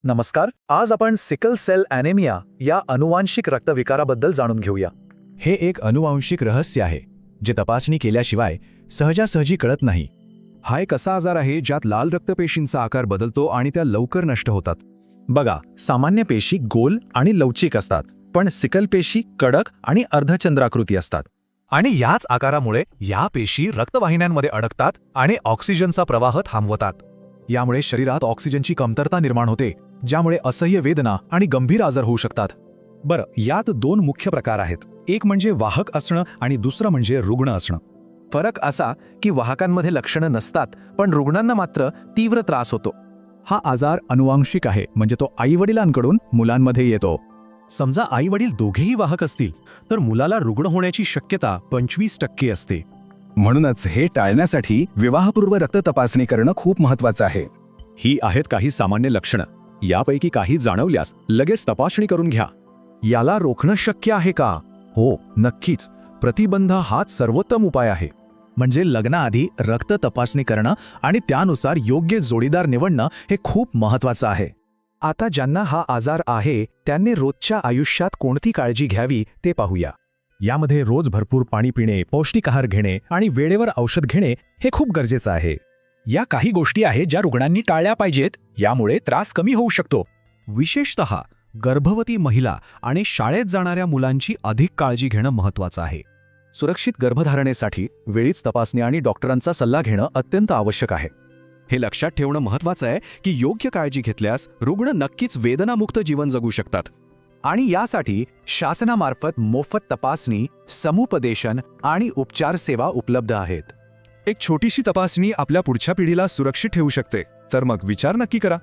नमस्कार. आज आपण सिकल सेल ॲनेमिया या अनुवांशिक रक्तविकाराबद्दल जाणून घेऊया. हे एक अनुवांशिक रहस्य आहे जे तपासणी केल्याशिवाय सहजासहजी कळत नाही. हा एक असा आजार आहे ज्यात लाल रक्तपेशींचा आकार बदलतो आणि त्या लवकर नष्ट होतात. बघा, सामान्य पेशी गोल आणि लवचिक असतात, पण सिकल पेशी कडक आणि अर्धचंद्राकृती असतात. आणि याच आकारामुळे या पेशी रक्तवाहिन्यांमध्ये अडकतात आणि ऑक्सिजनचा प्रवाह थांबवतात. यामुळे शरीरात ऑक्सिजनची कमतरता निर्माण होते, ज्यामुळे असह्य वेदना आणि गंभीर आजार होऊ शकतात. बरं, यात दोन मुख्य प्रकार आहेत. एक म्हणजे वाहक असणं आणि दुसरं म्हणजे रुग्ण असणं. फरक असा की वाहकांमध्ये लक्षणं नसतात, पण रुग्णांना मात्र तीव्र त्रास होतो. हा आजार अनुवांशिक आहे, म्हणजे तो आईवडिलांकडून मुलांमध्ये येतो. समजा आईवडील दोघेही वाहक असतील तर मुलाला रुग्ण होण्याची शक्यता 25% असते. म्हणूनच हे टाळण्यासाठी विवाहपूर्व रक्त तपासणी करणं खूप महत्त्वाचं आहे. ही आहेत काही सामान्य लक्षणं. यापैकी काही जाणवल्यास लगेच तपासणी करून घ्या. याला रोखणं शक्य आहे का? हो, नक्कीच. प्रतिबंध हाच सर्वोत्तम उपाय आहे. म्हणजे लग्नाआधी रक्त तपासणी करणं आणि त्यानुसार योग्य जोडीदार निवडणं हे खूप महत्त्वाचं आहे. आता ज्यांना हा आजार आहे त्यांनी रोजच्या आयुष्यात कोणती काळजी घ्यावी ते पाहूया. यामध्ये रोज भरपूर पाणी पिणे, पौष्टिक आहार घेणे आणि वेळेवर औषध घेणे हे खूप गरजेचं आहे. या काही गोष्टी आहेत ज्या रुग्णांनी टाळल्या पाहिजेत. यामुळे त्रास कमी होऊ शकतो. विशेषतः गर्भवती महिला आणि शाळेत जाणाऱ्या मुलांची अधिक काळजी घेणं महत्त्वाचं आहे. सुरक्षित गर्भधारणेसाठी वेळीच तपासणी आणि डॉक्टरांचा सल्ला घेणं अत्यंत आवश्यक आहे. हे लक्षात ठेवणं महत्त्वाचं आहे की योग्य काळजी घेतल्यास रुग्ण नक्कीच वेदनामुक्त जीवन जगू शकतात. आणि यासाठी शासनामार्फत मोफत तपासणी, समुपदेशन आणि उपचार सेवा उपलब्ध आहेत. एक छोटीशी तपासणी आपल्या पुढच्या पिढीला सुरक्षित ठेवू शकते. तर मग विचार नक्की करा.